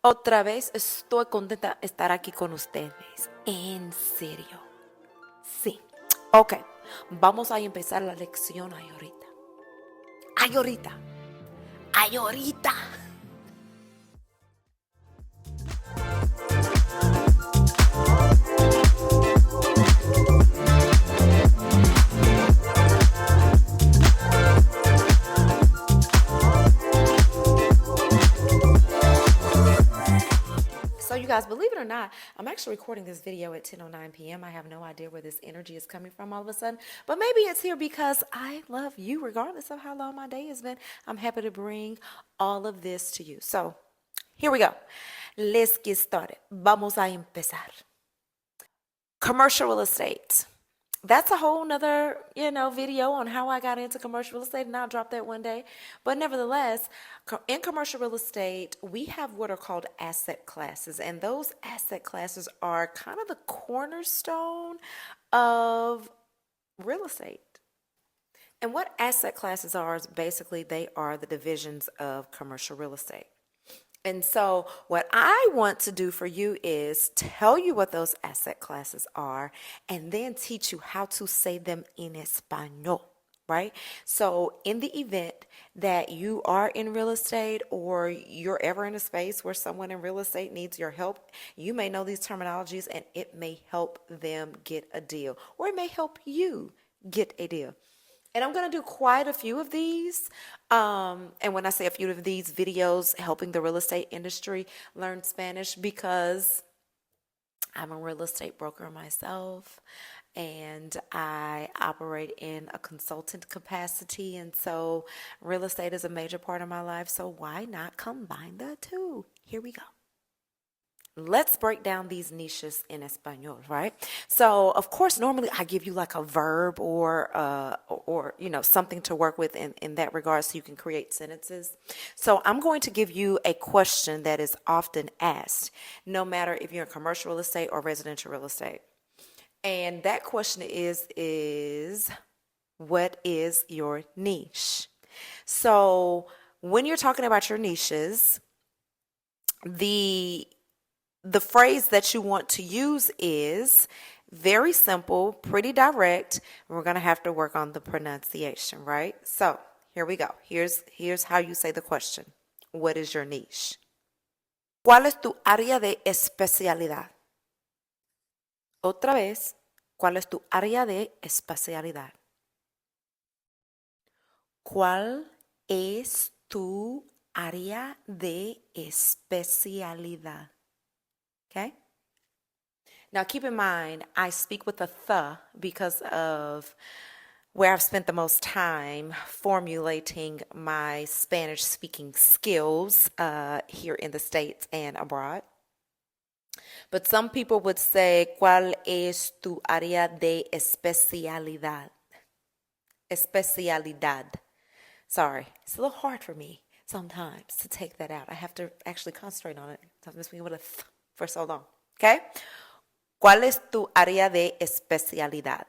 Otra vez estoy contenta de estar aquí con ustedes. En serio. Sí. Ok. Vamos a empezar la lección ahí ahorita. Ahí ahorita. Ahí ahorita. So you guys, believe it or not, I'm actually recording this video at 10:09 p.m. I have no idea where this energy is coming from all of a sudden, but maybe it's here because I love you regardless of how long my day has been. I'm happy to bring all of this to you. So here we go. Let's get started. Vamos a empezar. Commercial real estate. That's a whole nother, video on how I got into commercial real estate, and I'll drop that one day. But nevertheless, in commercial real estate, we have what are called asset classes, and those asset classes are kind of the cornerstone of real estate. And what asset classes are is basically they are the divisions of commercial real estate. And so, what I want to do for you is tell you what those asset classes are and then teach you how to say them in Espanol, right? So, in the event that you are in real estate or you're ever in a space where someone in real estate needs your help, you may know these terminologies and it may help them get a deal or it may help you get a deal. And I'm going to do quite a few of these. And when I say a few of these videos, helping the real estate industry learn Spanish, because I'm a real estate broker myself and I operate in a consultant capacity. And so real estate is a major part of my life. So why not combine the two? Here we go. Let's break down these niches in Espanol, right? So, of course, normally I give you like a verb or something to work with in that regard so you can create sentences. So, I'm going to give you a question that is often asked, no matter if you're in commercial real estate or residential real estate. And that question is what is your niche? So, when you're talking about your niches, the phrase that you want to use is very simple, pretty direct. We're going to have to work on the pronunciation, right? So here we go. Here's how you say the question. What is your niche? ¿Cuál es tu área de especialidad? Otra vez, ¿cuál es tu área de especialidad? ¿Cuál es tu área de especialidad? Okay? Now keep in mind, I speak with a th because of where I've spent the most time formulating my Spanish speaking skills here in the States and abroad. But some people would say, ¿cuál es tu área de especialidad? Especialidad. Sorry, it's a little hard for me sometimes to take that out. I have to actually concentrate on it. I've been speaking with a th for so long. Okay? ¿Cuál es tu área de especialidad?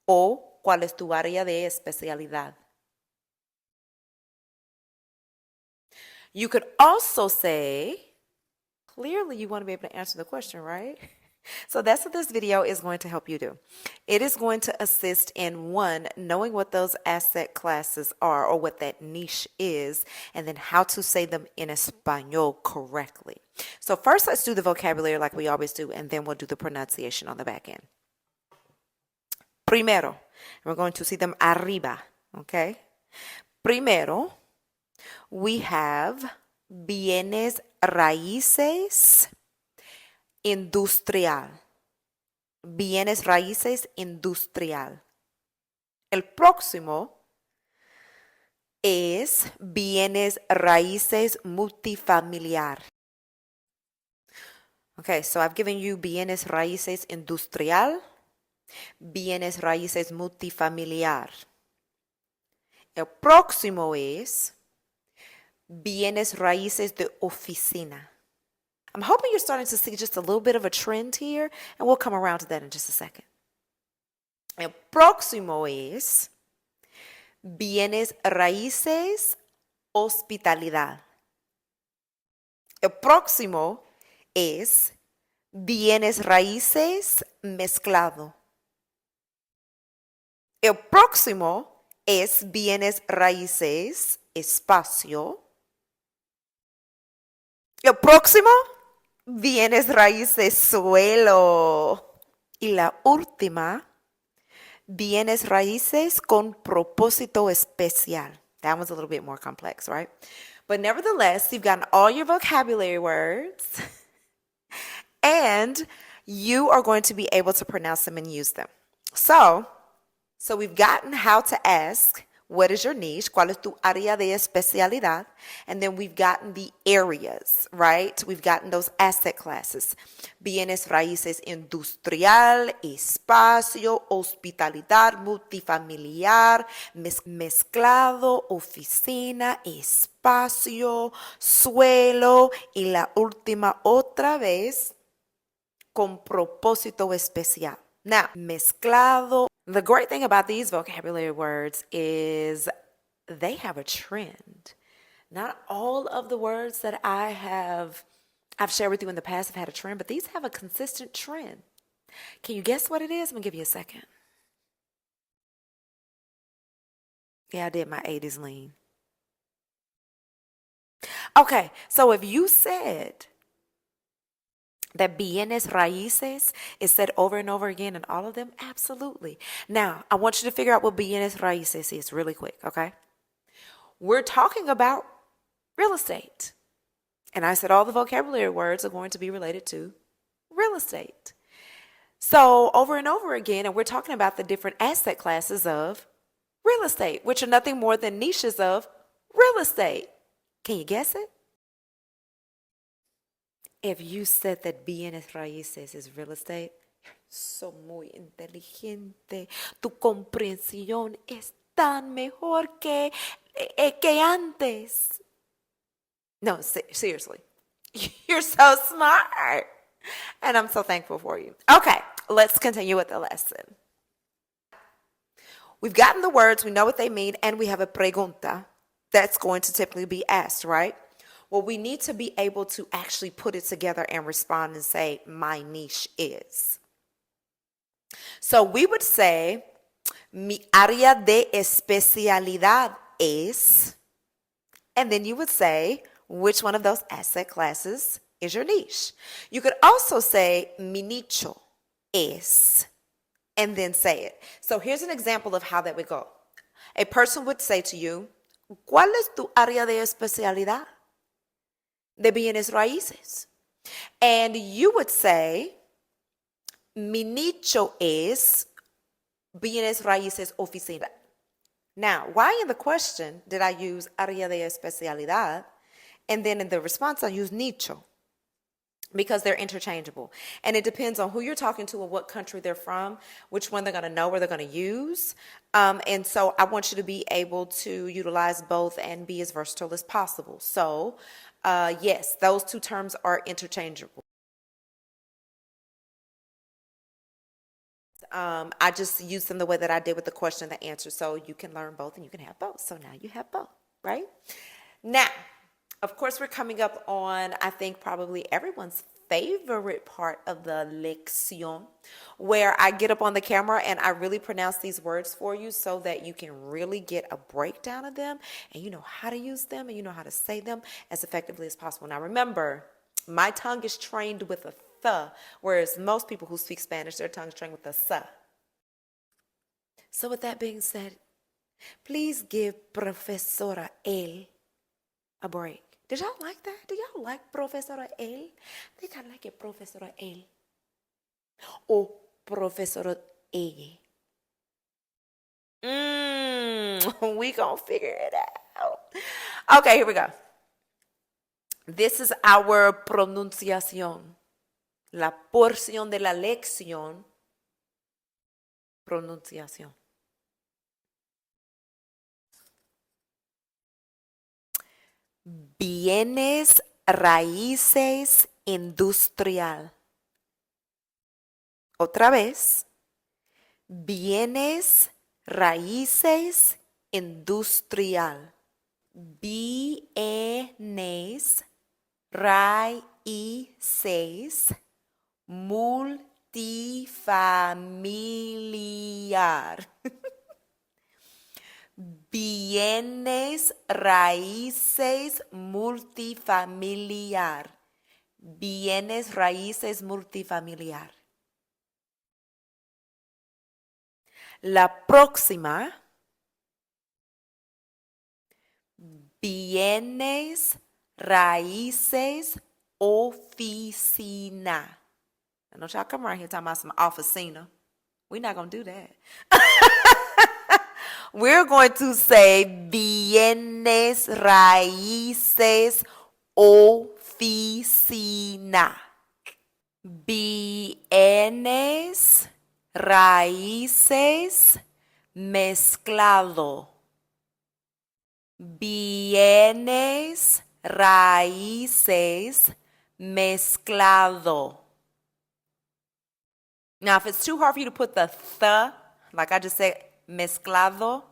O ¿cuál es tu área de especialidad? You could also say, clearly you want to be able to answer the question, right? So that's what this video is going to help you do. It is going to assist in one, knowing what those asset classes are or what that niche is, and then how to say them in Espanol correctly. So first let's do the vocabulary like we always do, and then we'll do the pronunciation on the back end. Primero, we're going to see them arriba, okay? Primero, we have bienes raíces industrial. Bienes raíces industrial. El próximo es bienes raíces multifamiliar. Okay, so I've given you bienes raíces industrial, bienes raíces multifamiliar. El próximo es bienes raíces de oficina. I'm hoping you're starting to see just a little bit of a trend here, and we'll come around to that in just a second. El próximo es bienes raíces hospitalidad. El próximo es bienes raíces mezclado. El próximo es bienes raíces espacio. El próximo, bienes raíces suelo. Y la última, bienes raíces con propósito especial. That one's a little bit more complex, right? But nevertheless, you've gotten all your vocabulary words and you are going to be able to pronounce them and use them. So we've gotten how to ask, what is your niche? ¿Cuál es tu área de especialidad? And then we've gotten the areas, right? We've gotten those asset classes. Bienes raíces industrial, espacio, hospitalidad, multifamiliar, mezclado, oficina, espacio, suelo y la última otra vez con propósito especial. Now, mezclado. The great thing about these vocabulary words is they have a trend. Not all of the words that I've shared with you in the past have had a trend, but these have a consistent trend. Can you guess what it is? I'm going to give you a second. Yeah, I did my 80s lean. Okay, so if you said that bienes raíces is said over and over again in all of them, absolutely. Now, I want you to figure out what bienes raíces is really quick, okay? We're talking about real estate. And I said all the vocabulary words are going to be related to real estate. So over and over again, and we're talking about the different asset classes of real estate, which are nothing more than niches of real estate. Can you guess it? If you said that bienes raíces is real estate, you're so muy inteligente. Tu comprensión es tan mejor que antes. No, seriously. You're so smart. And I'm so thankful for you. Okay, let's continue with the lesson. We've gotten the words, we know what they mean, and we have a pregunta that's going to typically be asked, right? Well, we need to be able to actually put it together and respond and say, my niche is. So we would say, mi área de especialidad es, and then you would say, which one of those asset classes is your niche? You could also say, mi nicho es, and then say it. So here's an example of how that would go. A person would say to you, ¿cuál es tu área de especialidad? De bienes raíces. And you would say, mi nicho es bienes raíces oficina. Now, why in the question did I use área de especialidad? And then in the response, I use nicho. Because they're interchangeable. And it depends on who you're talking to and what country they're from, which one they're going to know or they're going to use. And so I want you to be able to utilize both and be as versatile as possible. So, yes, those two terms are interchangeable. I just used them the way that I did with the question and the answer. So you can learn both and you can have both. So now you have both, right? Now, of course, we're coming up on, I think, probably everyone's favorite part of the lección, where I get up on the camera and I really pronounce these words for you so that you can really get a breakdown of them and you know how to use them and you know how to say them as effectively as possible. Now, remember, my tongue is trained with a th, whereas most people who speak Spanish, their tongue is trained with a s. So with that being said, please give Profesora El a break. Did y'all like that? Do y'all like Profesora El? I think I like it, Profesora El. Or Profesora E. We gonna figure it out. Okay, here we go. This is our pronunciación. La porción de la lección. Pronunciación. Bienes raíces industrial. Otra vez. Bienes raíces industrial. Bienes raíces, multifamiliar. Bienes raíces multifamiliar. Bienes raíces multifamiliar. La próxima. Bienes raíces oficina. I know y'all come around here talking about some officina. We're not going to do that. We're going to say bienes raíces oficina. Bienes raíces mezclado. Bienes raíces mezclado. Now, if it's too hard for you to put the th, like I just said, mezclado,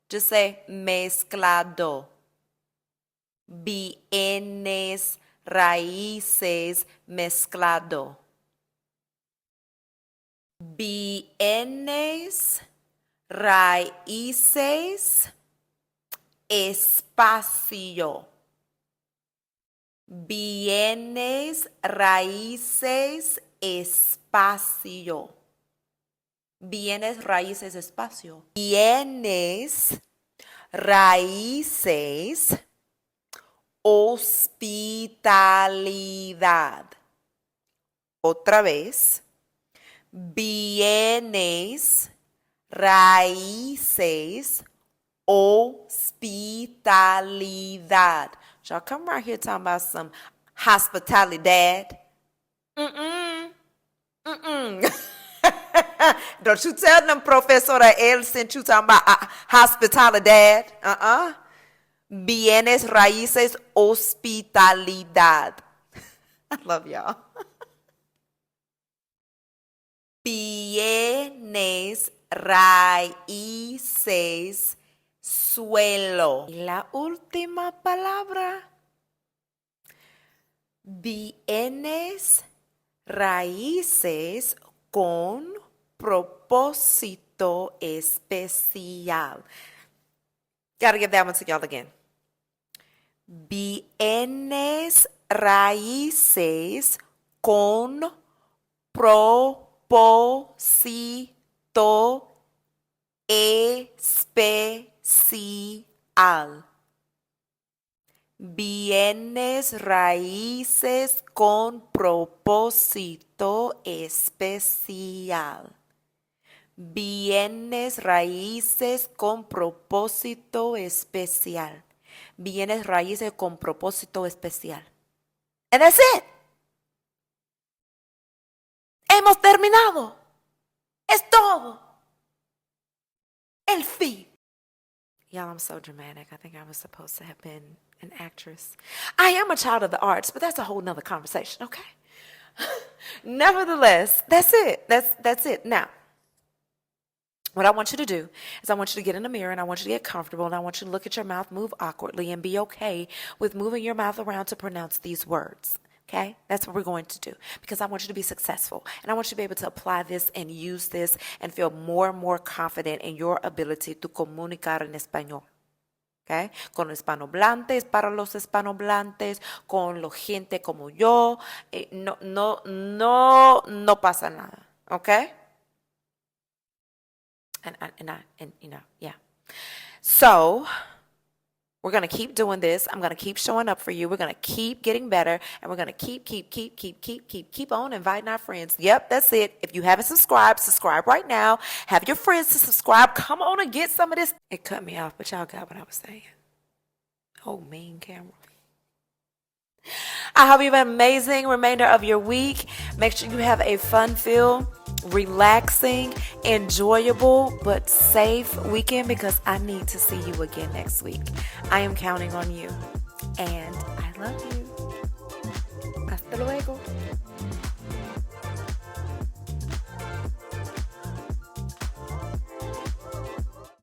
just say mezclado. Bienes raíces mezclado. Bienes raíces espacio. Bienes raíces espacio. Bienes raíces espacio. Bienes raíces hospitalidad. Otra vez. Bienes raíces hospitalidad. Y'all come right here talking about some hospitalidad. Don't you tell them Professora él sent you talking about hospitalidad. Bienes raíces hospitalidad. I love y'all. Bienes raíces suelo. Y la última palabra. Bienes raíces con propósito especial. Gotta give that one to y'all again. Bienes raíces con propósito especial. Bienes raíces con propósito especial. Bienes raíces con propósito especial. Bienes raíces con propósito especial. And that's it. Hemos terminado. Es todo. El fin. Y'all, I'm so dramatic. I think I was supposed to have been an actress. I am a child of the arts, but that's a whole nother conversation, okay? Nevertheless, that's it. That's it. Now, what I want you to do is I want you to get in the mirror and I want you to get comfortable and I want you to look at your mouth, move awkwardly, and be okay with moving your mouth around to pronounce these words. Okay? That's what we're going to do because I want you to be successful and I want you to be able to apply this and use this and feel more and more confident in your ability to comunicar en español. Okay? Con los hispanohablantes, para los hispanohablantes, con la gente como yo, no pasa nada. Okay? And you know, yeah. So, we're going to keep doing this. I'm going to keep showing up for you. We're going to keep getting better. And we're going to keep on inviting our friends. Yep, that's it. If you haven't subscribed, subscribe right now. Have your friends to subscribe. Come on and get some of this. It cut me off, but y'all got what I was saying. Oh, mean camera. I hope you have an amazing remainder of your week. Make sure you have a fun-filled, relaxing, enjoyable, but safe weekend because I need to see you again next week. I am counting on you, and I love you. Hasta luego.